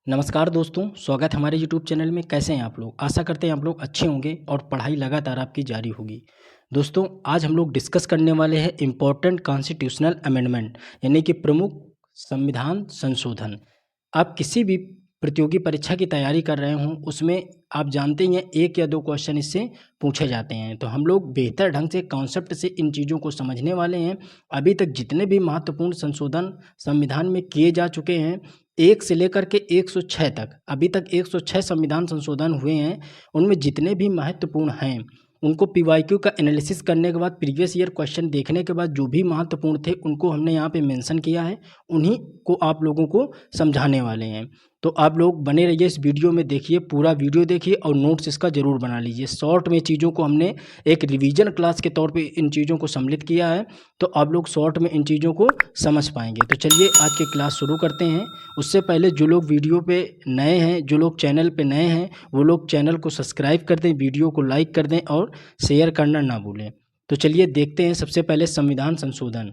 नमस्कार दोस्तों, स्वागत है हमारे यूट्यूब चैनल में। कैसे हैं आप लोग? आशा करते हैं आप लोग अच्छे होंगे और पढ़ाई लगातार आपकी जारी होगी। दोस्तों, आज हम लोग डिस्कस करने वाले हैं इम्पोर्टेंट कॉन्स्टिट्यूशनल अमेंडमेंट, यानी कि प्रमुख संविधान संशोधन। आप किसी भी प्रतियोगी परीक्षा की तैयारी कर रहे हों, उसमें आप जानते ही हैं एक या दो क्वेश्चन इससे पूछे जाते हैं। तो हम लोग बेहतर ढंग से कॉन्सेप्ट से इन चीज़ों को समझने वाले हैं। अभी तक जितने भी महत्वपूर्ण संशोधन संविधान में किए जा चुके हैं, 1 से लेकर के 106 तक, अभी तक 106 संविधान संशोधन हुए हैं। उनमें जितने भी महत्वपूर्ण हैं, उनको पीवाईक्यू का एनालिसिस करने के बाद, प्रीवियस ईयर क्वेश्चन देखने के बाद जो भी महत्वपूर्ण थे उनको हमने यहाँ पे मेंशन किया है। उन्हीं को आप लोगों को समझाने वाले हैं। तो आप लोग बने रहिए, इस वीडियो में देखिए, पूरा वीडियो देखिए और नोट्स इसका ज़रूर बना लीजिए। शॉर्ट में चीज़ों को हमने एक रिवीजन क्लास के तौर पे इन चीज़ों को सम्मिलित किया है, तो आप लोग शॉर्ट में इन चीज़ों को समझ पाएंगे। तो चलिए आज की क्लास शुरू करते हैं। उससे पहले जो लोग वीडियो पे नए हैं, जो लोग चैनल पे नए हैं, वो लोग चैनल को सब्सक्राइब कर दें, वीडियो को लाइक कर दें और शेयर करना ना भूलें। तो चलिए देखते हैं सबसे पहले संविधान संशोधन।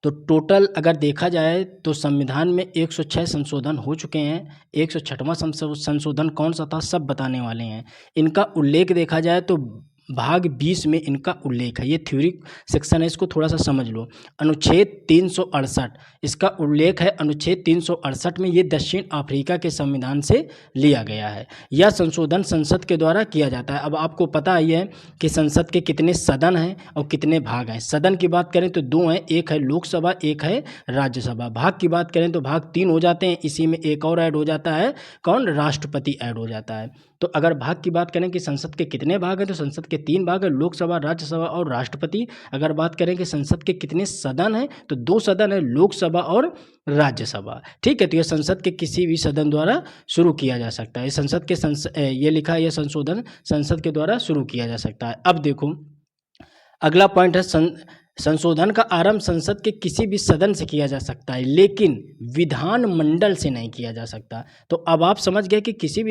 तो टोटल अगर देखा जाए तो संविधान में 106 संशोधन हो चुके हैं। 106वां संशोधन कौन सा था, सब बताने वाले हैं। इनका उल्लेख देखा जाए तो भाग 20 में इनका उल्लेख है। ये थ्योरी सेक्शन है, इसको थोड़ा सा समझ लो। अनुच्छेद 368 इसका उल्लेख है। अनुच्छेद 368 में ये दक्षिण अफ्रीका के संविधान से लिया गया है। यह संशोधन संसद के द्वारा किया जाता है। अब आपको पता ही है कि संसद के कितने सदन हैं और कितने भाग हैं। सदन की बात करें तो 2 हैं, एक है लोकसभा, एक है राज्यसभा। भाग की बात करें तो भाग 3 हो जाते हैं। इसी में एक और ऐड हो जाता है, कौन? राष्ट्रपति ऐड हो जाता है। तो अगर भाग की बात करें कि संसद के कितने भाग हैं, तो संसद के 3 भाग हैं, लोकसभा, राज्यसभा और राष्ट्रपति। अगर बात करें कि संसद के कितने सदन हैं, तो 2 सदन है, लोकसभा और राज्यसभा। ठीक है, तो यह संसद के किसी भी सदन द्वारा शुरू किया जा सकता है। संसद के ये लिखा है, यह संशोधन संसद के द्वारा शुरू किया जा सकता है। अब देखो, अगला पॉइंट है संशोधन का आरंभ संसद के किसी भी सदन से किया जा सकता है, लेकिन विधानमंडल से नहीं किया जा सकता। तो अब आप समझ गए कि किसी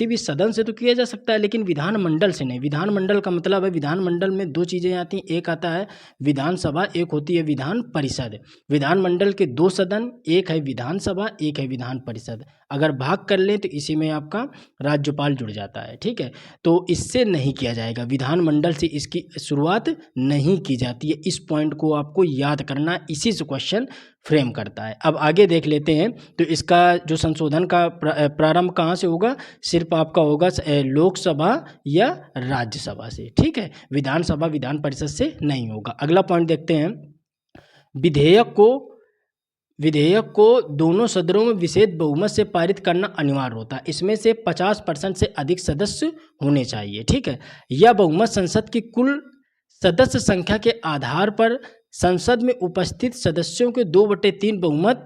भी सदन से तो किया जा सकता है, लेकिन विधानमंडल से नहीं। विधानमंडल का मतलब है, विधानमंडल में 2 चीज़ें आती हैं। एक आता है विधानसभा, एक होती है विधान परिषद। विधानमंडल के 2 सदन, एक है विधानसभा, एक है विधान परिषद। अगर भाग कर लें तो इसी में आपका राज्यपाल जुड़ जाता है। ठीक है, तो इससे नहीं किया जाएगा, विधानमंडल से इसकी शुरुआत नहीं की जाती है। इस पॉइंट को आपको याद करना, इसी से क्वेश्चन फ्रेम करता है। अब आगे देख लेते हैं। तो इसका जो संशोधन का प्रारंभ कहाँ से होगा? सिर्फ आपका होगा लोकसभा या राज्यसभा से। ठीक है, विधानसभा, विधान परिषद से नहीं होगा। अगला पॉइंट देखते हैं। विधेयक को दोनों सदनों में विशेष बहुमत से पारित करना अनिवार्य होता है। इसमें से 50% से अधिक सदस्य होने चाहिए। ठीक है, यह बहुमत संसद की कुल सदस्य संख्या के आधार पर संसद में उपस्थित सदस्यों के 2/3 बहुमत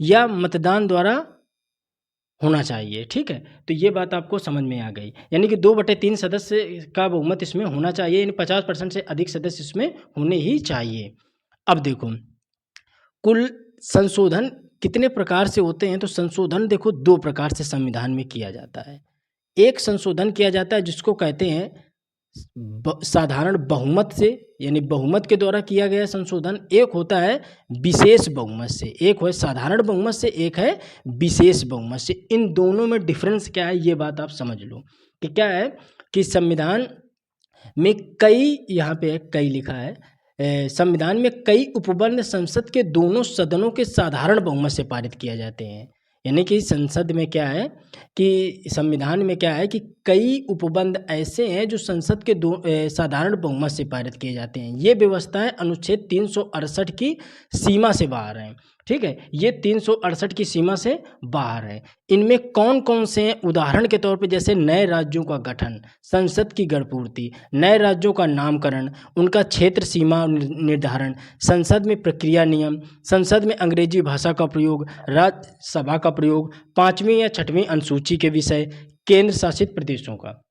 या मतदान द्वारा होना चाहिए। ठीक है, तो ये बात आपको समझ में आ गई, यानी कि 2/3 सदस्य का बहुमत इसमें होना चाहिए, यानी 50% से अधिक सदस्य इसमें होने ही चाहिए। अब देखो, कुल संशोधन कितने प्रकार से होते हैं? तो संशोधन देखो 2 प्रकार से संविधान में किया जाता है। एक संशोधन किया जाता है जिसको कहते हैं साधारण बहुमत से, यानी बहुमत के द्वारा किया गया संशोधन। एक होता है विशेष बहुमत से, एक है साधारण बहुमत से, एक है विशेष बहुमत से। इन दोनों में डिफरेंस क्या है, ये बात आप समझ लो कि क्या है कि संविधान में कई, यहाँ पे कई लिखा है, संविधान में कई उपबंध संसद के दोनों सदनों के साधारण बहुमत से पारित किए जाते हैं। यानी कि संसद में क्या है कि संविधान में क्या है कि कई उपबंध ऐसे हैं जो संसद के साधारण बहुमत से पारित किए जाते हैं। ये व्यवस्थाएं अनुच्छेद 368 की सीमा से बाहर हैं। ठीक है, ये 368 की सीमा से बाहर है। इनमें कौन कौन से हैं? उदाहरण के तौर पे जैसे नए राज्यों का गठन, संसद की गणपूर्ति, नए राज्यों का नामकरण, उनका क्षेत्र सीमा निर्धारण, संसद में प्रक्रिया नियम, संसद में अंग्रेजी भाषा का प्रयोग, राज्यसभा का प्रयोग, 5वीं या 6वीं अनुसूची के विषय, केंद्र शासित प्रदेशों का।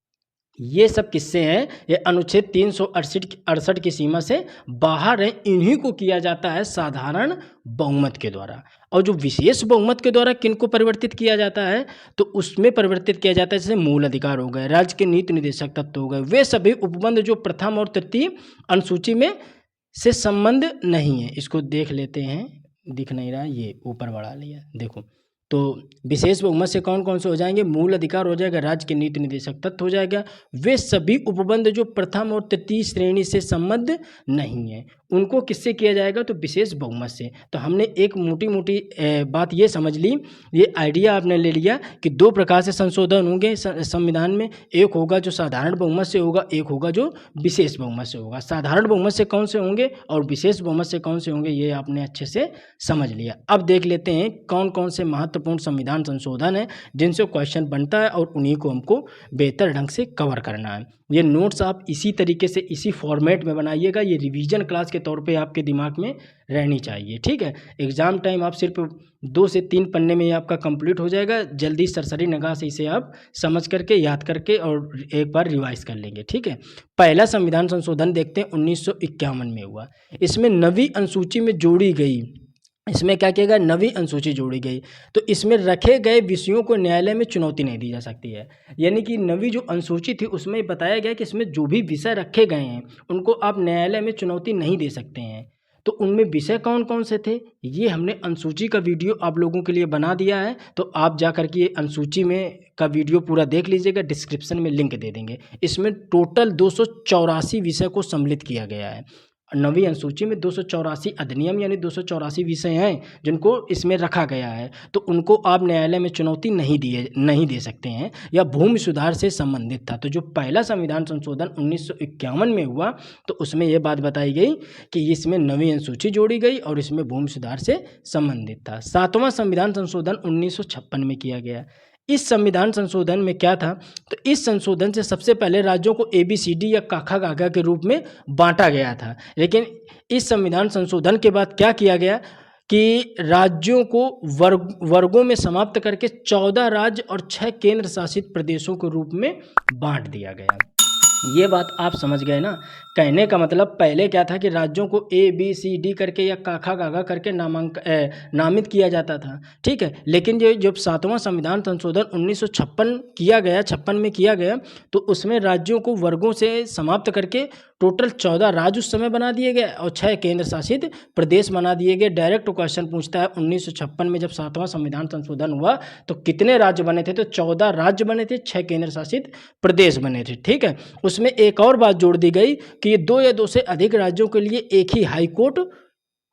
ये सब किस्से हैं, ये अनुच्छेद 368 की सीमा से बाहर हैं। इन्हीं को किया जाता है साधारण बहुमत के द्वारा। और जो विशेष बहुमत के द्वारा किनको परिवर्तित किया जाता है, तो उसमें परिवर्तित किया जाता है जैसे मूल अधिकार हो गए, राज्य के नीति निर्देशक तत्व हो गए, वे सभी उपबंध जो प्रथम और तृतीय अनुसूची में से संबंध नहीं है। इसको देख लेते हैं, दिख नहीं रहा, ये ऊपर बढ़ा लिया, देखो तो विशेष बहुमत से कौन कौन से हो जाएंगे, मूल अधिकार हो जाएगा, राज्य के नीति निर्देशक तत्व हो जाएगा, वे सभी उपबंध जो प्रथम और तृतीय श्रेणी से संबद्ध नहीं है उनको किससे किया जाएगा, तो विशेष बहुमत से। तो हमने एक मोटी मोटी बात ये समझ ली, ये आइडिया आपने ले लिया कि दो प्रकार से संशोधन होंगे संविधान में, एक होगा जो साधारण बहुमत से होगा, एक होगा जो विशेष बहुमत से होगा। साधारण बहुमत से कौन से होंगे और विशेष बहुमत से कौन से होंगे, ये आपने अच्छे से समझ लिया। अब देख लेते हैं कौन कौन से महत्वपूर्ण संविधान संशोधन है जिनसे क्वेश्चन बनता है और उन्हीं को हमको बेहतर ढंग से कवर करना है। ये नोट्स आप इसी तरीके से इसी फॉर्मेट में बनाइएगा, ये रिवीजन क्लास के तौर पे आपके दिमाग में रहनी चाहिए, ठीक है। एग्जाम टाइम आप सिर्फ 2 से 3 पन्ने में आपका कंप्लीट हो जाएगा, जल्दी सरसरी निगाह से इसे आप समझ करके याद करके और एक बार रिवाइज कर लेंगे, ठीक है। पहला संविधान संशोधन देखते हैं 1951 में हुआ। इसमें नवीं अनुसूची में जोड़ी गई, इसमें क्या किया गया, नवी अनुसूची जोड़ी गई। तो इसमें रखे गए विषयों को न्यायालय में चुनौती नहीं दी जा सकती है, यानी कि नवी जो अनुसूची थी उसमें बताया गया कि इसमें जो भी विषय रखे गए हैं उनको आप न्यायालय में चुनौती नहीं दे सकते हैं। तो उनमें विषय कौन कौन से थे, ये हमने अनुसूची का वीडियो आप लोगों के लिए बना दिया है, तो आप जा कर के ये अनुसूची में का वीडियो पूरा देख लीजिएगा, डिस्क्रिप्शन में लिंक दे देंगे। इसमें टोटल 284 विषय को सम्मिलित किया गया है। नवी अनुसूची में 284 अधिनियम यानी 284 विषय हैं जिनको इसमें रखा गया है, तो उनको आप न्यायालय में चुनौती नहीं दे सकते हैं, या भूमि सुधार से संबंधित था। तो जो पहला संविधान संशोधन 1951 में हुआ तो उसमें यह बात बताई गई कि इसमें नवी अनुसूची जोड़ी गई और इसमें भूमि सुधार से संबंधित था। 7वां संविधान संशोधन 1956 में किया गया। इस संविधान संशोधन में क्या था, तो इस संशोधन से सबसे पहले राज्यों को ABCD या काखा गागा के रूप में बांटा गया था, लेकिन इस संविधान संशोधन के बाद क्या किया गया कि राज्यों को वर्गों में समाप्त करके 14 राज्य और 6 केंद्र शासित प्रदेशों के रूप में बांट दिया गया। ये बात आप समझ गए ना, कहने का मतलब पहले क्या था कि राज्यों को ABCD करके या काखा गागा करके नामित किया जाता था, ठीक है। लेकिन ये जब 7वां संविधान संशोधन 1956 किया गया, 56 में किया गया, तो उसमें राज्यों को वर्गों से समाप्त करके टोटल 14 राज्य उस समय बना दिए गए और 6 केंद्र शासित प्रदेश बना दिए गए। डायरेक्ट क्वेश्चन पूछता है 1956 में जब 7वां संविधान संशोधन हुआ तो कितने राज्य बने थे, तो 14 राज्य बने थे, 6 केंद्र शासित प्रदेश बने थे, ठीक है। उसमें एक और बात जोड़ दी गई कि ये 2 या 2 से अधिक राज्यों के लिए एक ही हाई कोर्ट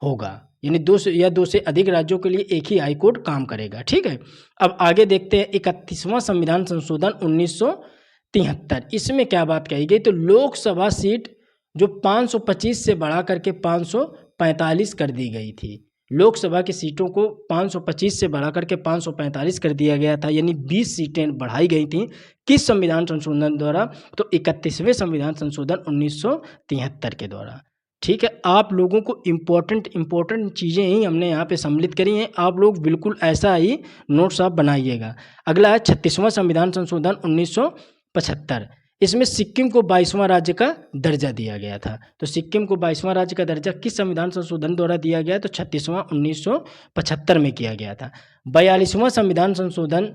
होगा, यानी 2 से अधिक राज्यों के लिए एक ही हाई कोर्ट काम करेगा, ठीक है। अब आगे देखते हैं 31वां संविधान संशोधन 1973। इसमें क्या बात कही गई, तो लोकसभा सीट जो 525 से बढ़ा करके 545 कर दी गई थी। लोकसभा की सीटों को 525 से बढ़ा करके 545 कर दिया गया था, यानी 20 सीटें बढ़ाई गई थी। किस संविधान संशोधन द्वारा, तो 31वें संविधान संशोधन 1973 के द्वारा, ठीक है। आप लोगों को इम्पोर्टेंट चीज़ें ही हमने यहाँ पे सम्मिलित करी हैं, आप लोग बिल्कुल ऐसा ही नोट्स आप बनाइएगा। अगला है 36वां संविधान संशोधन 1975। इसमें सिक्किम को 22वां राज्य का दर्जा दिया गया था। तो सिक्किम को 22वां राज्य का दर्जा किस संविधान संशोधन द्वारा दिया गया, तो 36वां 1975 में किया गया था। 42वां संविधान संशोधन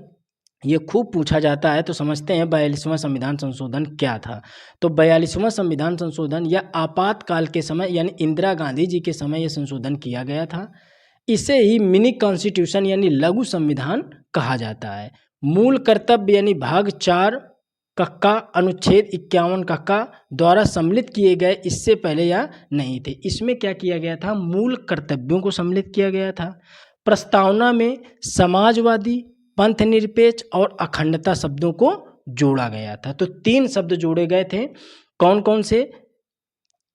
ये खूब पूछा जाता है, तो समझते हैं 42वां संविधान संशोधन क्या था। तो 42वां संविधान संशोधन या आपातकाल के समय यानी इंदिरा गांधी जी के समय यह संशोधन किया गया था। इसे ही मिनी कॉन्स्टिट्यूशन यानी लघु संविधान कहा जाता है। मूल कर्तव्य यानी भाग 4 कक्का अनुच्छेद 51 कक्का द्वारा सम्मिलित किए गए इससे पहले या नहीं थे। इसमें क्या किया गया था, मूल कर्तव्यों को सम्मिलित किया गया था। प्रस्तावना में समाजवादी, पंथ निरपेक्ष और अखंडता शब्दों को जोड़ा गया था। तो 3 शब्द जोड़े गए थे, कौन कौन से,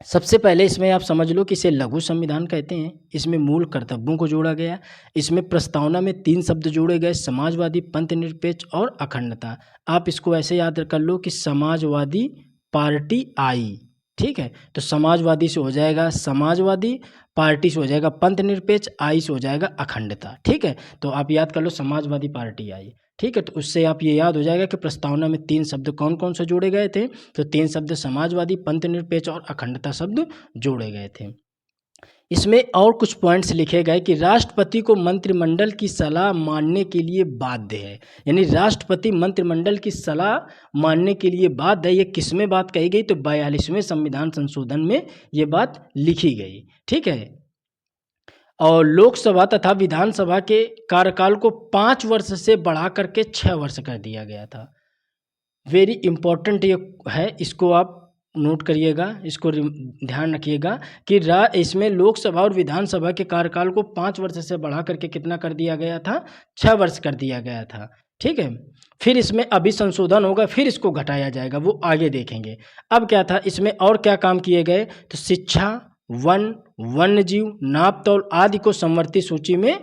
सबसे पहले इसमें आप समझ लो कि इसे लघु संविधान कहते हैं। इसमें मूल कर्तव्यों को जोड़ा गया। इसमें प्रस्तावना में 3 शब्द जोड़े गए, समाजवादी, पंथ निरपेक्ष और अखंडता। आप इसको ऐसे याद कर लो कि समाजवादी पार्टी आई, ठीक है। तो समाजवादी से हो जाएगा समाजवादी, पार्टी से हो जाएगा पंथ निरपेक्ष, आई से हो जाएगा अखंडता, ठीक है। तो आप याद कर लो समाजवादी पार्टी आई, ठीक है। तो उससे आप ये याद हो जाएगा कि प्रस्तावना में 3 शब्द कौन कौन से जोड़े गए थे, तो 3 शब्द समाजवादी, पंथ निरपेक्ष और अखंडता शब्द जोड़े गए थे। इसमें और कुछ पॉइंट्स लिखे गए कि राष्ट्रपति को मंत्रिमंडल की सलाह मानने के लिए बाध्य है, यानी राष्ट्रपति मंत्रिमंडल की सलाह मानने के लिए बाध्य है। ये किस में बात कही गई, तो 42वें संविधान संशोधन में ये बात लिखी गई, ठीक है। और लोकसभा तथा विधानसभा के कार्यकाल को 5 वर्ष से बढ़ा करके 6 वर्ष कर दिया गया था। वेरी इंपॉर्टेंट ये है, इसको आप नोट करिएगा, इसको ध्यान रखिएगा कि इसमें लोकसभा और विधानसभा के कार्यकाल को 5 वर्ष से बढ़ा करके कितना कर दिया गया था, 6 वर्ष कर दिया गया था। ठीक है, फिर इसमें अभी संशोधन होगा, फिर इसको घटाया जाएगा, वो आगे देखेंगे। अब क्या था इसमें और क्या काम किए गए, तो शिक्षा, वन, वन्यजीव, नापतौल आदि को समवर्ती सूची में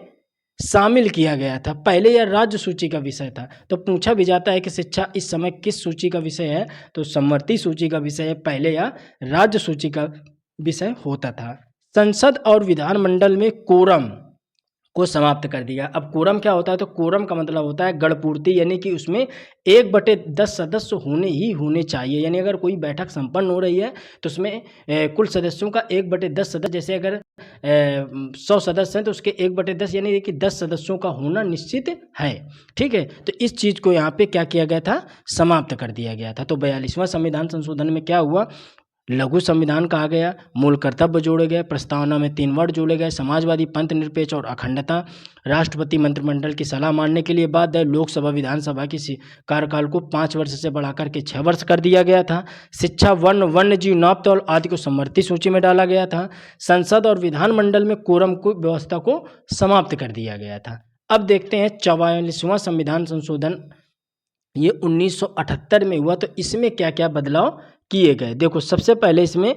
शामिल किया गया था। पहले यह राज्य सूची का विषय था, तो पूछा भी जाता है कि शिक्षा इस समय किस सूची का विषय है, तो समवर्ती सूची का विषय है, पहले यह राज्य सूची का विषय होता था। संसद और विधानमंडल में कोरम को समाप्त कर दिया। अब कोरम क्या होता है, तो कोरम का मतलब होता है गणपूर्ति, यानी कि उसमें 1/10 सदस्य होने ही होने चाहिए। यानी अगर कोई बैठक संपन्न हो रही है तो उसमें कुल सदस्यों का 1/10 सदस्य, जैसे अगर 100 सदस्य हैं तो उसके 1/10 यानी कि 10 सदस्यों का होना निश्चित है। ठीक है, तो इस चीज़ को यहाँ पे क्या किया गया था, समाप्त कर दिया गया था। तो 42वां संविधान संशोधन में क्या हुआ, लघु संविधान कहा गया, मूल कर्तव्य जोड़े गए, प्रस्तावना में 3 वर्ड जोड़े गए, समाजवादी, पंथ निरपेक्ष और अखंडता, राष्ट्रपति मंत्रिमंडल की सलाह मानने के लिए बाध्य है, लोकसभा विधानसभा की कार्यकाल को 5 वर्ष से बढ़ाकर के 6 वर्ष कर दिया गया था, शिक्षा, वन, वन्यजीव, नापतौल आदि को समवर्ती सूची में डाला गया था, संसद और विधानमंडल में कोरम को व्यवस्था को समाप्त कर दिया गया था। अब देखते हैं 44वां संविधान संशोधन, ये 1978 में हुआ, तो इसमें क्या क्या बदलाव किए गए। देखो सबसे पहले इसमें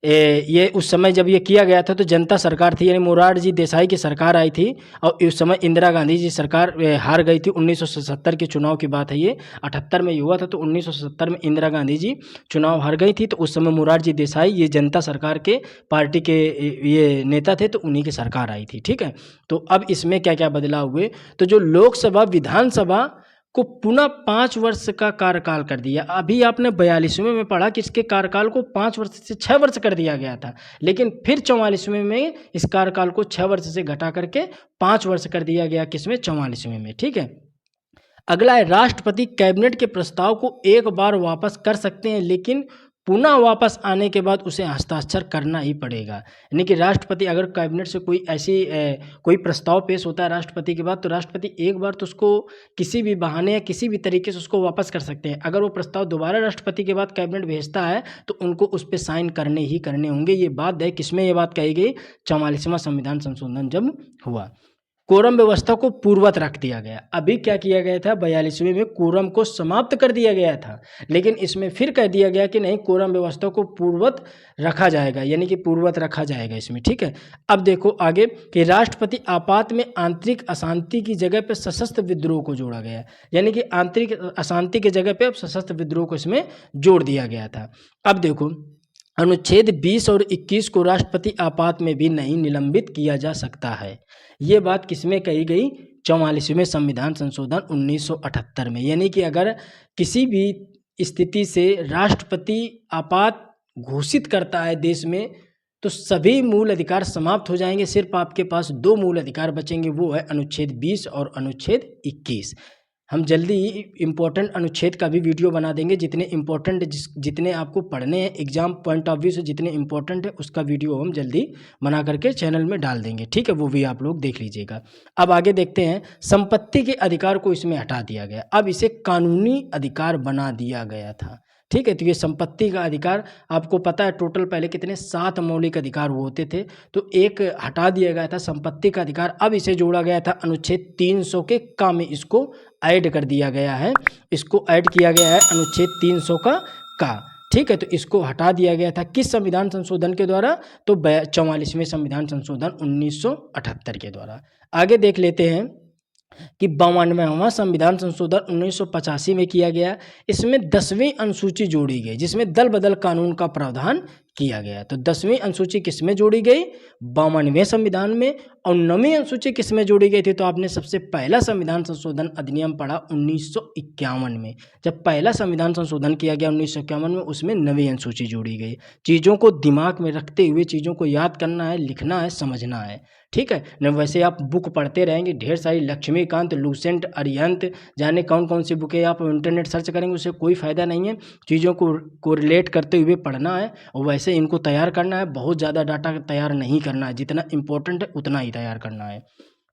ये उस समय जब ये किया गया था तो जनता सरकार थी, यानी मोरारजी देसाई की सरकार आई थी, और उस समय इंदिरा गांधी जी सरकार हार गई थी। 1977 के चुनाव की बात है, ये 78 में हुआ था, तो 1970 में इंदिरा गांधी जी चुनाव हार गई थी, तो उस समय मोरारजी देसाई ये जनता सरकार के पार्टी के ये नेता थे, तो उन्हीं की सरकार आई थी। ठीक है, तो अब इसमें क्या क्या बदलाव हुए, तो जो लोकसभा विधानसभा को पुनः 5 वर्ष का कार्यकाल कर दिया। अभी आपने 42वें में पढ़ा कि इसके कार्यकाल को 5 वर्ष से 6 वर्ष कर दिया गया था, लेकिन फिर 44वें में इस कार्यकाल को 6 वर्ष से घटा करके 5 वर्ष कर दिया गया, किसमें, 44वें में। ठीक है, अगला है राष्ट्रपति कैबिनेट के प्रस्ताव को एक बार वापस कर सकते हैं, लेकिन पुनः वापस आने के बाद उसे हस्ताक्षर करना ही पड़ेगा। यानी कि राष्ट्रपति अगर कैबिनेट से कोई ऐसी कोई प्रस्ताव पेश होता है राष्ट्रपति के बाद, तो राष्ट्रपति एक बार तो उसको किसी भी बहाने या किसी भी तरीके से उसको वापस कर सकते हैं। अगर वो प्रस्ताव दोबारा राष्ट्रपति के बाद कैबिनेट भेजता है तो उनको उस पर साइन करने ही करने होंगे। ये बात है, किसमें ये बात कही गई, 44वां संविधान संशोधन जब हुआ। कोरम व्यवस्था को पूर्ववत रख दिया गया। अभी क्या किया गया था, 42वें में कोरम को समाप्त कर दिया गया था, लेकिन इसमें फिर कह दिया गया कि नहीं, कोरम व्यवस्था को पूर्ववत रखा जाएगा, यानी कि पूर्ववत रखा जाएगा इसमें। ठीक है, अब देखो आगे कि राष्ट्रपति आपात में आंतरिक अशांति की जगह पर सशस्त्र विद्रोह को जोड़ा गया, यानी कि आंतरिक अशांति की जगह पर सशस्त्र विद्रोह को इसमें जोड़ दिया गया था। अब देखो अनुच्छेद 20 और 21 को राष्ट्रपति आपात में भी नहीं निलंबित किया जा सकता है। ये बात किसमें कही गई, 44वें संविधान संशोधन 1978 में। यानी कि अगर किसी भी स्थिति से राष्ट्रपति आपात घोषित करता है देश में, तो सभी मूल अधिकार समाप्त हो जाएंगे, सिर्फ आपके पास 2 मूल अधिकार बचेंगे, वो है अनुच्छेद 20 और अनुच्छेद 21। हम जल्दी ही इम्पोर्टेंट अनुच्छेद का भी वीडियो बना देंगे, जितने इम्पोर्टेंट जितने आपको पढ़ने हैं एग्जाम पॉइंट ऑफ व्यू से, जितने इम्पोर्टेंट है उसका वीडियो हम जल्दी बना करके चैनल में डाल देंगे। ठीक है, वो भी आप लोग देख लीजिएगा। अब आगे देखते हैं, संपत्ति के अधिकार को इसमें हटा दिया गया, अब इसे कानूनी अधिकार बना दिया गया था। ठीक है, तो ये संपत्ति का अधिकार आपको पता है टोटल पहले कितने 7 मौलिक अधिकार होते थे, तो एक हटा दिया गया था संपत्ति का अधिकार, अब इसे जोड़ा गया था अनुच्छेद 300 के का में, इसको ऐड कर दिया गया है, इसको ऐड किया गया है अनुच्छेद 300 का। ठीक है, तो इसको हटा दिया गया था किस संविधान संशोधन के द्वारा, तो 44वें संविधान संशोधन 1978 के द्वारा। आगे देख लेते हैं कि 52वां संविधान संशोधन 1985 में किया गया। इसमें 10वीं अनुसूची जोड़ी गई, जिसमें दल बदल कानून का प्रावधान किया गया। तो 10वीं अनुसूची किसमें जोड़ी गई, 52वें संविधान में। और 9वीं अनुसूची किसमें जोड़ी गई थी, तो आपने सबसे पहला संविधान संशोधन अधिनियम पढ़ा 1951 में। जब पहला संविधान संशोधन किया गया 1951 में, उसमें 9वीं अनुसूची जोड़ी गई। चीज़ों को दिमाग में रखते हुए चीज़ों को याद करना है, लिखना है, समझना है। ठीक है न। वैसे आप बुक पढ़ते रहेंगे, ढेर सारी लक्ष्मीकांत, लूसेंट, अरिहंत, जाने कौन कौन सी बुकें आप इंटरनेट सर्च करेंगे, उससे कोई फ़ायदा नहीं है। चीज़ों को रिलेट करते हुए पढ़ना है और वैसे इनको तैयार करना है। बहुत ज़्यादा डाटा तैयार नहीं करना है, जितना इम्पोर्टेंट है उतना ही तैयार करना है।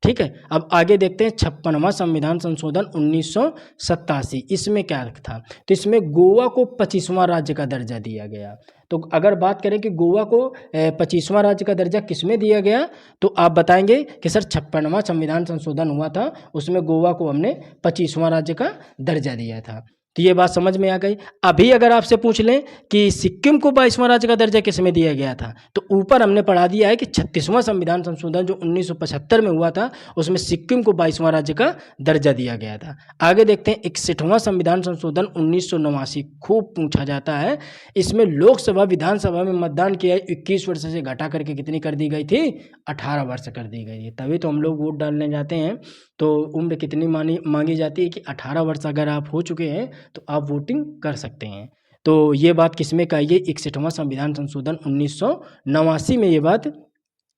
ठीक है, अब आगे देखते हैं 56वां संविधान संशोधन 1987। इसमें क्या था, तो इसमें गोवा को 25वां राज्य का दर्जा दिया गया। तो अगर बात करें कि गोवा को 25वां राज्य का दर्जा किसमें दिया गया, तो आप बताएंगे कि सर 56वां संविधान संशोधन हुआ था, उसमें गोवा को हमने 25वां राज्य का दर्जा दिया था। तो ये बात समझ में आ गई। अभी अगर आपसे पूछ लें कि सिक्किम को 22वां राज्य का दर्जा किसमें दिया गया था, तो ऊपर हमने पढ़ा दिया है कि 36वां संविधान संशोधन जो 1975 में हुआ था, उसमें सिक्किम को 22वां राज्य का दर्जा दिया गया था। आगे देखते हैं 61वां संविधान संशोधन 1989, खूब पूछा जाता है। इसमें लोकसभा विधानसभा में मतदान किया 21 वर्ष से घटा करके कितनी कर दी गई थी, 18 वर्ष कर दी गई है। तभी तो हम लोग वोट डालने जाते हैं तो उम्र कितनी मांगी जाती है कि 18 वर्ष अगर आप हो चुके हैं तो आप वोटिंग कर सकते हैं। तो ये बात किसमें कही गई, 61वां संविधान संशोधन 1989 में ये बात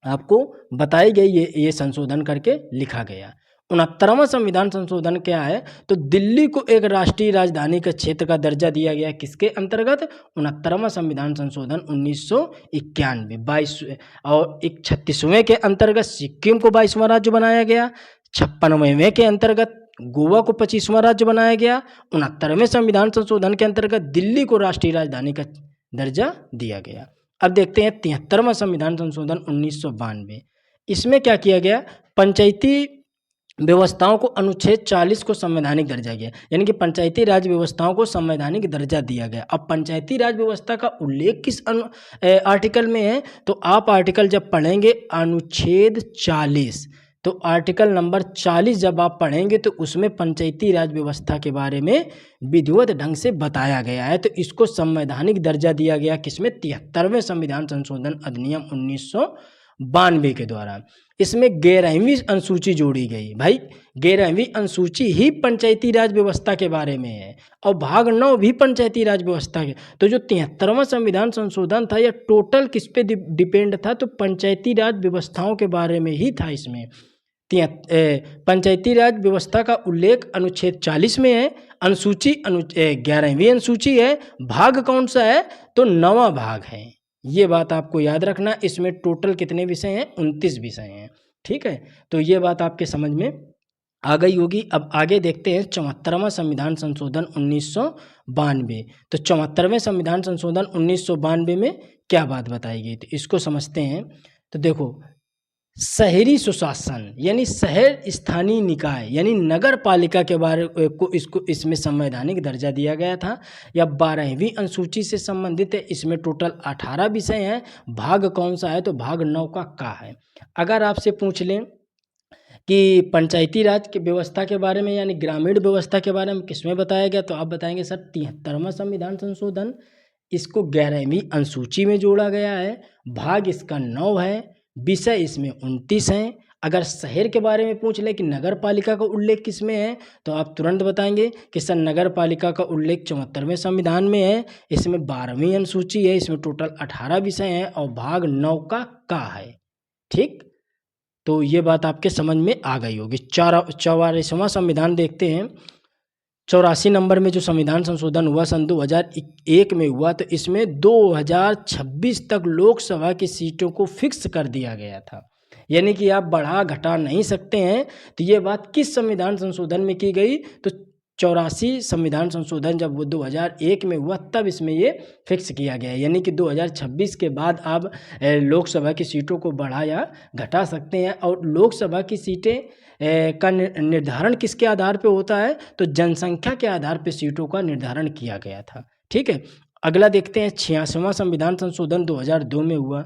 आपको बताई गई, ये संशोधन करके लिखा गया। 69वां संविधान संशोधन क्या है, तो दिल्ली को एक राष्ट्रीय राजधानी का क्षेत्र का दर्जा दिया गया। किसके अंतर्गत, 69वां संविधान संशोधन 1991। 22 और 36वें के अंतर्गत सिक्किम को 22वां राज्य बनाया गया। 56वें के अंतर्गत गोवा को 25वां राज्य बनाया गया। 69वें संविधान संशोधन के अंतर्गत दिल्ली को राष्ट्रीय राजधानी का दर्जा दिया गया। अब देखते हैं 73वां संविधान संशोधन 1992। इसमें क्या किया गया, पंचायती व्यवस्थाओं को अनुच्छेद 40 को संवैधानिक दर्जा गया, यानी कि पंचायती राज व्यवस्थाओं को संवैधानिक दर्जा दिया गया। अब पंचायती राज व्यवस्था का उल्लेख किस आर्टिकल में है, तो आप आर्टिकल जब पढ़ेंगे अनुच्छेद 40, तो आर्टिकल नंबर 40 जब आप पढ़ेंगे तो उसमें पंचायती राज व्यवस्था के बारे में विधिवत ढंग से बताया गया है। तो इसको संवैधानिक दर्जा दिया गया किसमें, 73वें संविधान संशोधन अधिनियम 1992 के द्वारा। इसमें 11वीं अनुसूची जोड़ी गई। भाई 11वीं अनुसूची ही पंचायती राज व्यवस्था के बारे में है और भाग 9 भी पंचायती राज व्यवस्था के। तो जो 73वां संविधान संशोधन था यह टोटल किस पे डिपेंड था, तो पंचायती राज व्यवस्थाओं के बारे में ही था। इसमें पंचायती राज व्यवस्था का उल्लेख अनुच्छेद 40 में है। अनुसूची 11वीं अनुसूची है। भाग कौन सा है, तो 9वां भाग है। ये बात आपको याद रखना। इसमें टोटल कितने विषय हैं, 29 विषय हैं। ठीक है, तो ये बात आपके समझ में आ गई होगी। अब आगे देखते हैं 74वां संविधान संशोधन 1992। तो 74वें संविधान संशोधन 1992 में क्या बात बताई गई, तो इसको समझते हैं। तो देखो, शहरी सुशासन यानी शहर स्थानीय निकाय यानी नगर पालिका के बारे को इसमें संवैधानिक दर्जा दिया गया था। या 12वीं अनुसूची से संबंधित है। इसमें टोटल 18 विषय हैं। भाग कौन सा है, तो भाग 9 का है। अगर आपसे पूछ लें कि पंचायती राज की व्यवस्था के बारे में यानी ग्रामीण व्यवस्था के बारे में किसमें बताया गया, तो आप बताएंगे सर 73वां संविधान संशोधन, इसको 11वीं अनुसूची में जोड़ा गया है। भाग इसका 9 है। विषय इसमें 29 हैं। अगर शहर के बारे में पूछ ले कि नगर पालिका का उल्लेख किस में है, तो आप तुरंत बताएंगे कि सर नगर पालिका का उल्लेख 74वें संविधान में है। इसमें 12वीं अनुसूची है। इसमें टोटल 18 विषय हैं और भाग 9 का है। ठीक, तो ये बात आपके समझ में आ गई होगी। 44वां संविधान देखते हैं। 84 नंबर में जो संविधान संशोधन हुआ सन 2001 में हुआ, तो इसमें 2026 तक लोकसभा की सीटों को फिक्स कर दिया गया था, यानी कि आप बढ़ा घटा नहीं सकते हैं। तो ये बात किस संविधान संशोधन में की गई, तो 84 संविधान संशोधन जब वो 2001 में हुआ तब इसमें ये फिक्स किया गया है, यानी कि 2026 के बाद आप लोकसभा की सीटों को बढ़ा या घटा सकते हैं। और लोकसभा की सीटें का निर्धारण किसके आधार पे होता है, तो जनसंख्या के आधार पे सीटों का निर्धारण किया गया था। ठीक है, अगला देखते हैं 86वां संविधान संशोधन 2002 में हुआ।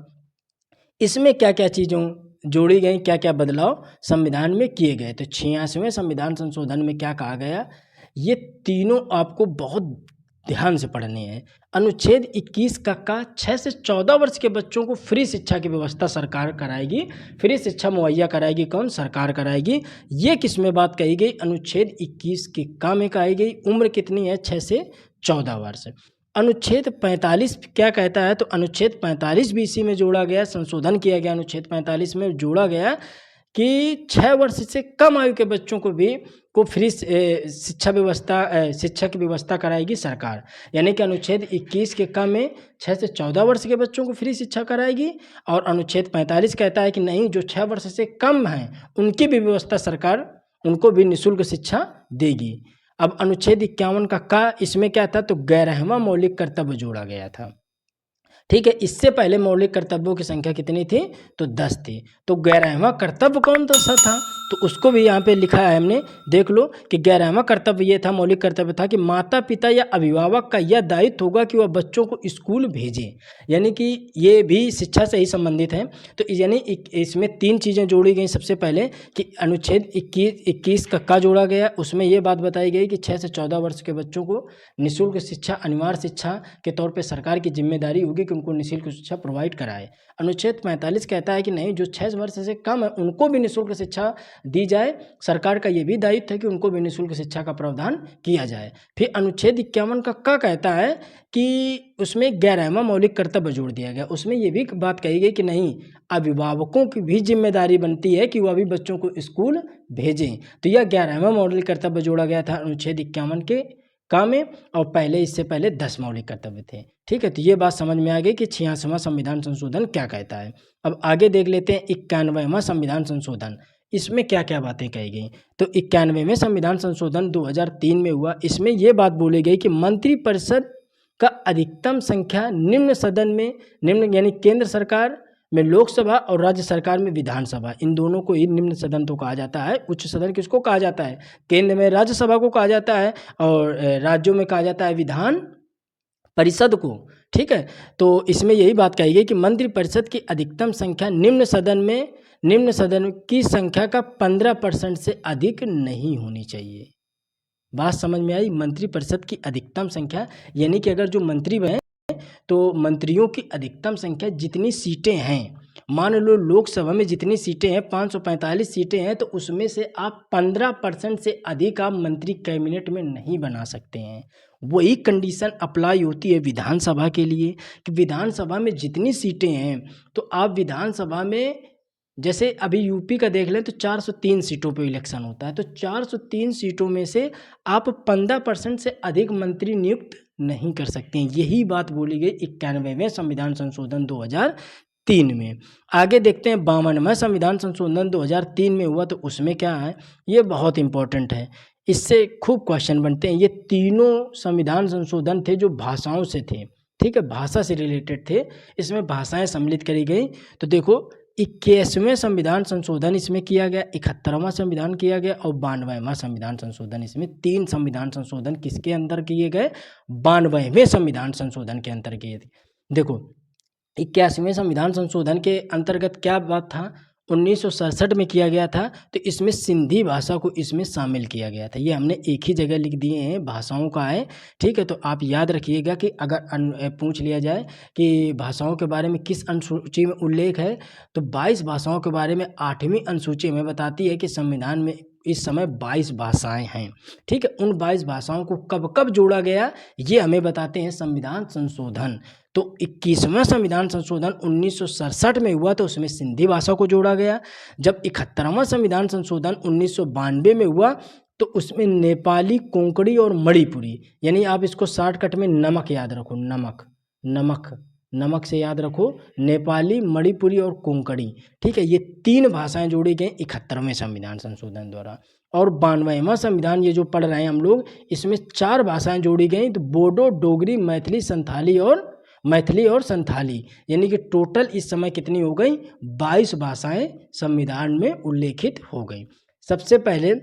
इसमें क्या क्या चीज़ों जोड़ी गई, क्या क्या बदलाव संविधान में किए गए, तो 86वें संविधान संशोधन में क्या कहा गया, ये तीनों आपको बहुत ध्यान से पढ़ने हैं। अनुच्छेद 21 का 6 से 14 वर्ष के बच्चों को फ्री शिक्षा की व्यवस्था सरकार कराएगी। फ्री शिक्षा मुहैया कराएगी कौन, सरकार कराएगी। ये किस में बात कही गई, अनुच्छेद 21 के का में कही गई। उम्र कितनी है, 6 से 14 वर्ष। अनुच्छेद 45 क्या कहता है, तो अनुच्छेद 45 भी इसी में जोड़ा गया, संशोधन किया गया अनुच्छेद 45 में जोड़ा गया कि 6 वर्ष से कम आयु के बच्चों को भी फ्री शिक्षा की व्यवस्था कराएगी सरकार। यानी कि अनुच्छेद 21 के कम में 6 से 14 वर्ष के बच्चों को फ्री शिक्षा कराएगी, और अनुच्छेद 45 कहता है कि नहीं, जो 6 वर्ष से कम हैं उनकी भी व्यवस्था सरकार, उनको भी निःशुल्क शिक्षा देगी। अब अनुच्छेद 51 का इसमें क्या था, तो 11वां मौलिक कर्तव्य जोड़ा गया था। ठीक है, इससे पहले मौलिक कर्तव्यों की संख्या कितनी थी, तो 10 थी। तो 11वां कर्तव्य कौन सा था, तो उसको भी यहाँ पे लिखा है हमने, देख लो कि 11वां कर्तव्य ये था, मौलिक कर्तव्य था कि माता पिता या अभिभावक का यह दायित्व होगा कि वह बच्चों को स्कूल भेजें। यानी कि ये भी शिक्षा से ही संबंधित है। तो यानी इसमें 3 चीज़ें जोड़ी गई। सबसे पहले कि अनुच्छेद 21 का जोड़ा गया, उसमें ये बात बताई गई कि 6 से 14 वर्ष के बच्चों को निःशुल्क शिक्षा, अनिवार्य शिक्षा के तौर पर सरकार की जिम्मेदारी होगी कि उनको निःशुल्क शिक्षा प्रोवाइड कराए। अनुच्छेद 45 कहता है कि नहीं, जो 6 वर्ष से कम है उनको भी निःशुल्क शिक्षा दी जाए, सरकार का ये भी दायित्व है कि उनको भी निःशुल्क शिक्षा का प्रावधान किया जाए। फिर अनुच्छेद 51 का कहता है कि उसमें 11वां मौलिक कर्तव्य जोड़ दिया गया, उसमें ये भी बात कही गई कि नहीं, अभिभावकों की भी जिम्मेदारी बनती है कि वह भी बच्चों को स्कूल भेजें। तो यह 11वां मौलिक कर्तव्य जोड़ा गया था अनुच्छेद 51 के में, और पहले इससे पहले 10 मौलिक कर्तव्य थे। ठीक है, तो ये बात समझ में आ गई कि 86वां संविधान संशोधन क्या कहता है। अब आगे देख लेते हैं 91वां संविधान संशोधन, इसमें क्या क्या बातें कही गई। तो 91वें संविधान संशोधन 2003 में हुआ। इसमें यह बात बोली गई कि मंत्रिपरिषद का अधिकतम संख्या निम्न सदन में, निम्न यानी केंद्र सरकार में लोकसभा और राज्य सरकार में विधानसभा, इन दोनों को ही निम्न सदन तो कहा जाता है। उच्च सदन किसको कहा जाता है, केंद्र में राज्यसभा को कहा जाता है, और राज्यों में कहा जाता है विधान परिषद को। ठीक है, तो इसमें यही बात कही गई कि मंत्रिपरिषद की अधिकतम संख्या निम्न सदन की संख्या का 15% से अधिक नहीं होनी चाहिए। बात समझ में आई, मंत्रिपरिषद की अधिकतम संख्या, यानी कि अगर जो मंत्री हैं तो मंत्रियों की अधिकतम संख्या जितनी सीटें हैं, मान लो लोकसभा में जितनी सीटें हैं 545 सीटें हैं, तो उसमें से आप 15% से अधिक आप मंत्री कैबिनेट में नहीं बना सकते हैं। वही कंडीशन अप्लाई होती है विधानसभा के लिए कि विधानसभा में जितनी सीटें हैं, तो आप विधानसभा में, जैसे अभी यूपी का देख लें तो 403 सीटों पे इलेक्शन होता है, तो 403 सीटों में से आप 15% से अधिक मंत्री नियुक्त नहीं कर सकते हैं। यही बात बोली गई 91वें संविधान संशोधन 2003 में। आगे देखते हैं 52वां संविधान संशोधन 2003 में हुआ, तो उसमें क्या है, ये बहुत इंपॉर्टेंट है, इससे खूब क्वेश्चन बनते हैं। ये तीनों संविधान संशोधन थे जो भाषाओं से थे। ठीक है, भाषा से रिलेटेड थे, इसमें भाषाएं सम्मिलित करी गई। तो देखो 21वें संविधान संशोधन इसमें किया गया, 71वां संविधान किया गया, और 92वां संविधान संशोधन। इसमें 3 संविधान संशोधन किसके अंदर किए गए, 92वें संविधान संशोधन के अंतर किए थे। देखो 81वें संविधान संशोधन के अंतर्गत क्या बात था, 1967 में किया गया था, तो इसमें सिंधी भाषा को इसमें शामिल किया गया था। ये हमने एक ही जगह लिख दिए हैं, भाषाओं का है। ठीक है, तो आप याद रखिएगा कि अगर पूछ लिया जाए कि भाषाओं के बारे में किस अनुसूची में उल्लेख है, तो 22 भाषाओं के बारे में 8वीं अनुसूची में बताती है कि संविधान में इस समय 22 भाषाएं हैं। ठीक है, उन 22 भाषाओं को कब कब जोड़ा गया, ये हमें बताते हैं संविधान संशोधन। तो 21वां संविधान संशोधन 1967 में हुआ, तो उसमें सिंधी भाषा को जोड़ा गया। जब 71वां संविधान संशोधन 1992 में हुआ, तो उसमें नेपाली, कोंकणी और मणिपुरी, यानी आप इसको शॉर्टकट में नमक याद रखो, नमक से याद रखो, नेपाली, मणिपुरी और कोंकणी। ठीक है, ये 3 भाषाएं जोड़ी गई 71वें संविधान संशोधन द्वारा। और 92वां संविधान ये जो पढ़ रहे हैं हम लोग, इसमें 4 भाषाएं जोड़ी गई, तो बोडो, डोगरी, मैथिली और संथाली, यानी कि टोटल इस समय कितनी हो गई, 22 भाषाएं संविधान में उल्लेखित हो गई। सबसे पहले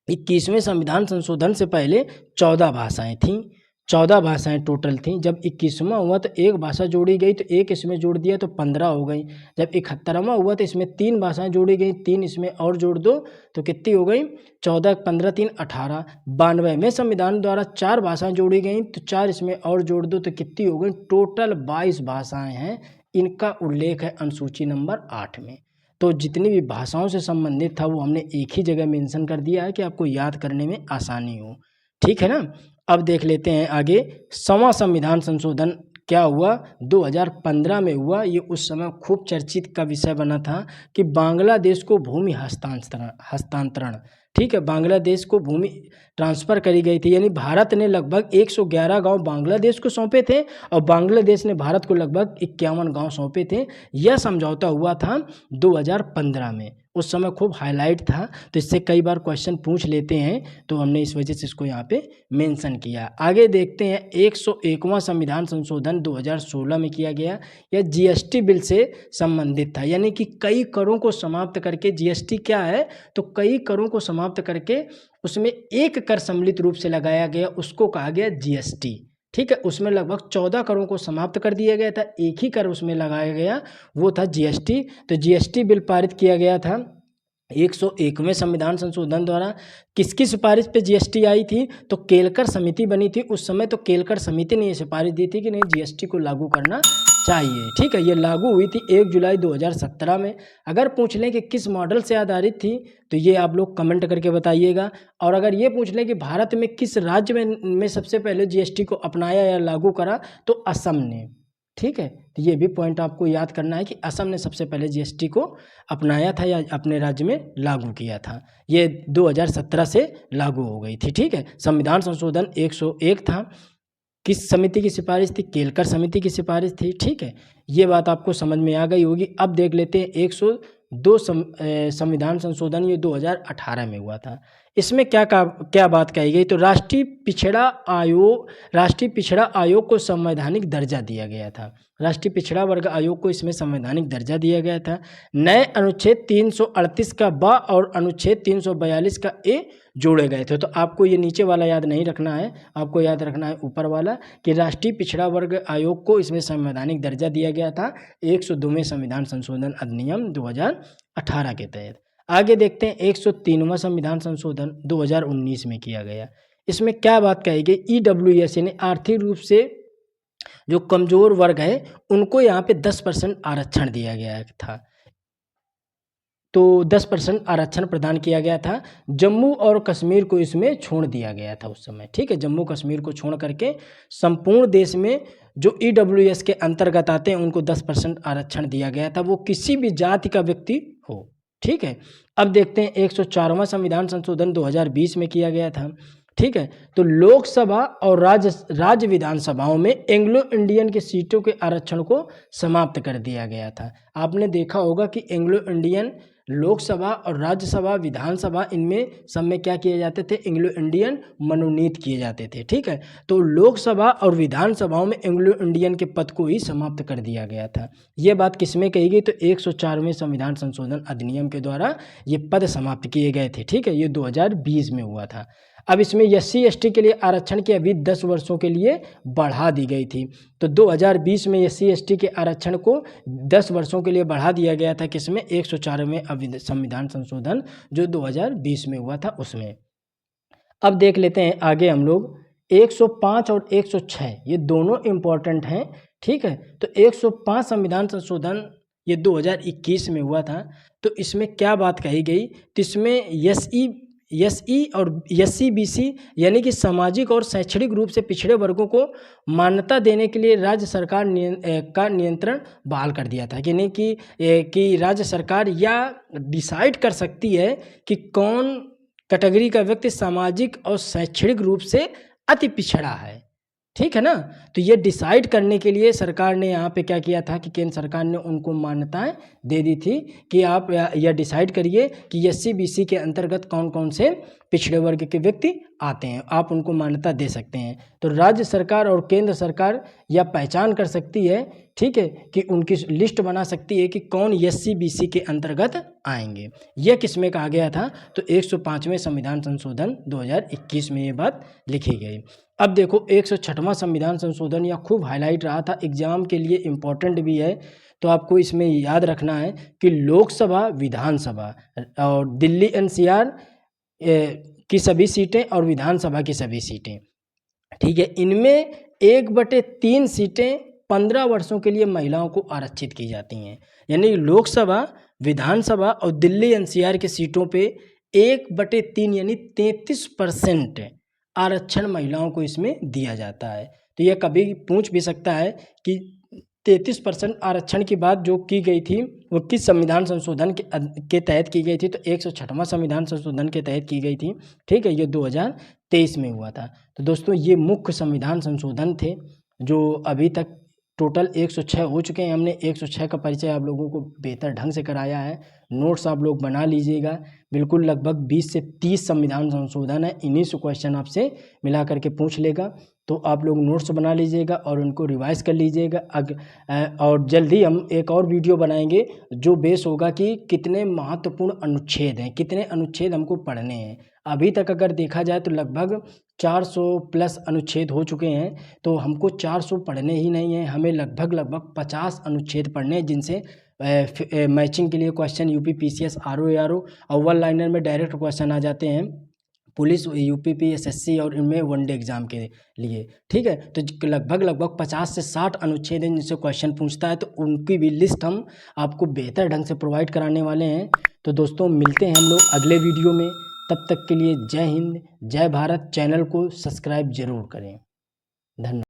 21वें संविधान संशोधन से पहले 14 भाषाएं थीं, 14 भाषाएं टोटल थीं। जब 21वां हुआ तो एक भाषा जोड़ी गई, तो एक इसमें जोड़ दिया तो 15 हो गई। जब 71वां हुआ तो इसमें 3 भाषाएं जोड़ी गई, 3 इसमें और जोड़ दो तो कितनी हो गई, 14, 15, 3, 18। 92वें संविधान द्वारा 4 भाषाएं जोड़ी गई, तो 4 इसमें और जोड़ दो तो कितनी हो गई, टोटल 22 भाषाएं हैं। इनका उल्लेख है अनुसूची नंबर 8 में। तो जितनी भी भाषाओं से संबंधित था वो हमने एक ही जगह मेंशन कर दिया है कि आपको याद करने में आसानी हो। ठीक है ना। अब देख लेते हैं आगे, 6वां संविधान संशोधन क्या हुआ, 2015 में हुआ। ये उस समय खूब चर्चित का विषय बना था कि बांग्लादेश को भूमि हस्तांतरण, ठीक है, बांग्लादेश को भूमि ट्रांसफ़र करी गई थी, यानी भारत ने लगभग 111 गांव बांग्लादेश को सौंपे थे और बांग्लादेश ने भारत को लगभग 51 गांव सौंपे थे। यह समझौता हुआ था 2015 में, उस समय खूब हाईलाइट था, तो इससे कई बार क्वेश्चन पूछ लेते हैं, तो हमने इस वजह से इसको यहाँ पे मेंशन किया। आगे देखते हैं, 101वां संविधान संशोधन 2016 में किया गया। यह जीएसटी बिल से संबंधित था, यानी कि कई करों को समाप्त करके, जीएसटी क्या है, तो कई करों को समाप्त करके उसमें एक कर सम्मिलित रूप से लगाया गया, उसको कहा गया जीएसटी। ठीक है, उसमें लगभग 14 करों को समाप्त कर दिया गया था, एक ही कर उसमें लगाया गया, वो था जीएसटी। तो जीएसटी बिल पारित किया गया था 101वें संविधान संशोधन द्वारा। किसकी सिफारिश पे जीएसटी आई थी, तो केलकर समिति बनी थी उस समय, तो केलकर समिति ने ये सिफारिश दी थी कि नहीं, जीएसटी को लागू करना चाहिए। ठीक है, ये लागू हुई थी 1 जुलाई 2017 में। अगर पूछ लें कि किस मॉडल से आधारित थी, तो ये आप लोग कमेंट करके बताइएगा। और अगर ये पूछ लें कि भारत में किस राज्य में सबसे पहले जीएसटी को अपनाया या लागू करा, तो असम ने। ठीक है, तो ये भी पॉइंट आपको याद करना है कि असम ने सबसे पहले जीएसटी को अपनाया था या अपने राज्य में लागू किया था। ये 2017 से लागू हो गई थी। ठीक है, संविधान संशोधन 101 था, किस समिति की सिफारिश थी, केलकर समिति की सिफारिश थी। ठीक है, ये बात आपको समझ में आ गई होगी। अब देख लेते हैं 102 संविधान संशोधन, ये 2018 में हुआ था। इसमें क्या बात कही गई, तो राष्ट्रीय पिछड़ा आयोग को संवैधानिक दर्जा दिया गया था। राष्ट्रीय पिछड़ा वर्ग आयोग को इसमें संवैधानिक दर्जा दिया गया था। नए अनुच्छेद 338 का ब और अनुच्छेद 342 का ए जोड़े गए थे। तो आपको ये नीचे वाला याद नहीं रखना है, आपको याद रखना है ऊपर वाला, कि राष्ट्रीय पिछड़ा वर्ग आयोग को इसमें संवैधानिक दर्जा दिया गया था 102वें संविधान संशोधन अधिनियम 2018 के तहत। आगे देखते हैं, 103वां संविधान संशोधन 2019 में किया गया। इसमें क्या बात कही गई, ईडब्ल्यूएस यानी आर्थिक रूप से जो कमजोर वर्ग है, उनको यहाँ पे 10% आरक्षण दिया गया था। तो 10% आरक्षण प्रदान किया गया था। जम्मू और कश्मीर को इसमें छोड़ दिया गया था उस समय। ठीक है, जम्मू कश्मीर को छोड़ करके संपूर्ण देश में जो ईडब्ल्यूएस के अंतर्गत आते हैं उनको 10% आरक्षण दिया गया था, वो किसी भी जाति का व्यक्ति हो। ठीक है, अब देखते हैं 104वां संविधान संशोधन 2020 में किया गया था। ठीक है, तो लोकसभा और राज्य विधानसभाओं में एंग्लो इंडियन के सीटों के आरक्षण को समाप्त कर दिया गया था। आपने देखा होगा कि एंग्लो इंडियन लोकसभा और राज्यसभा विधानसभा, इनमें सब में क्या किए जाते थे, एंग्लो इंडियन मनोनीत किए जाते थे। ठीक है, तो लोकसभा और विधानसभाओं में एंग्लो इंडियन के पद को ही समाप्त कर दिया गया था। ये बात किसमें कही गई, तो 104वें संविधान संशोधन अधिनियम के द्वारा ये पद समाप्त किए गए थे। ठीक है, ये 2020 में हुआ था। अब इसमें SC/ST के लिए आरक्षण की अवधि 10 वर्षों के लिए बढ़ा दी गई थी। तो 2020 में SC/ST के आरक्षण को 10 वर्षों के लिए बढ़ा दिया गया था, किसमें, 104वें संविधान संशोधन जो 2020 में हुआ था उसमें। अब देख लेते हैं आगे हम लोग 105 और 106, ये दोनों इम्पोर्टेंट हैं। ठीक है, तो 105 संविधान संशोधन ये 2021 में हुआ था। तो इसमें क्या बात कही गई, तो इसमें SE और SC/BC यानी कि सामाजिक और शैक्षणिक रूप से पिछड़े वर्गों को मान्यता देने के लिए राज्य सरकार का नियंत्रण बहाल कर दिया था। यानी कि राज्य सरकार या डिसाइड कर सकती है कि कौन कैटेगरी का व्यक्ति सामाजिक और शैक्षणिक रूप से अति पिछड़ा है। ठीक है ना, तो ये डिसाइड करने के लिए सरकार ने यहाँ पे क्या किया था कि केंद्र सरकार ने उनको मान्यताएं दे दी थी कि आप यह डिसाइड करिए कि SC/BC के अंतर्गत कौन कौन से पिछड़े वर्ग के व्यक्ति आते हैं, आप उनको मान्यता दे सकते हैं। तो राज्य सरकार और केंद्र सरकार यह पहचान कर सकती है, ठीक है, कि उनकी लिस्ट बना सकती है कि कौन SC/BC के अंतर्गत आएंगे। यह किसमें कहा गया था, तो 105वें संविधान संशोधन 2021 में ये बात लिखी गई। अब देखो 106वां संविधान संशोधन, यह खूब हाईलाइट रहा था, एग्जाम के लिए इम्पोर्टेंट भी है। तो आपको इसमें याद रखना है कि लोकसभा, विधानसभा और दिल्ली NCR की सभी सीटें और विधानसभा की सभी सीटें, ठीक है, इनमें 1/3 सीटें 15 वर्षों के लिए महिलाओं को आरक्षित की जाती हैं। यानी लोकसभा, विधानसभा और दिल्ली NCR की सीटों पे 1/3 यानी 33% आरक्षण महिलाओं को इसमें दिया जाता है। तो यह कभी पूछ भी सकता है कि 33% आरक्षण की बात जो की गई थी वो किस संविधान संशोधन के तहत की गई थी, तो 106वां संविधान संशोधन के तहत की गई थी। ठीक है, ये 2023 में हुआ था। तो दोस्तों ये मुख्य संविधान संशोधन थे जो अभी तक टोटल 106 हो चुके हैं। हमने 106 का परिचय आप लोगों को बेहतर ढंग से कराया है। नोट्स आप लोग बना लीजिएगा। बिल्कुल लगभग 20 से 30 संविधान संशोधन है, इन्हीं से क्वेश्चन आपसे मिला करके पूछ लेगा। तो आप लोग नोट्स बना लीजिएगा और उनको रिवाइज कर लीजिएगा। और जल्दी हम एक और वीडियो बनाएंगे जो बेस होगा कि कितने महत्वपूर्ण अनुच्छेद हैं, कितने अनुच्छेद हमको पढ़ने हैं। अभी तक अगर देखा जाए तो लगभग 400 प्लस अनुच्छेद हो चुके हैं। तो हमको 400 पढ़ने ही नहीं है, हमें लगभग 50 अनुच्छेद पढ़ने हैं, जिनसे मैचिंग के लिए question UP PCS RO ARO और वन लाइनर में डायरेक्ट क्वेश्चन आ जाते हैं पुलिस यूपी एसएससी और इनमें वनडे एग्जाम के लिए। ठीक है, तो लगभग 50 से 60 अनुच्छेद हैं जिनसे क्वेश्चन पूछता है। तो उनकी भी लिस्ट हम आपको बेहतर ढंग से प्रोवाइड कराने वाले हैं। तो दोस्तों मिलते हैं हम लोग अगले वीडियो में। तब तक के लिए जय हिंद, जय भारत। चैनल को सब्सक्राइब जरूर करें। धन्यवाद।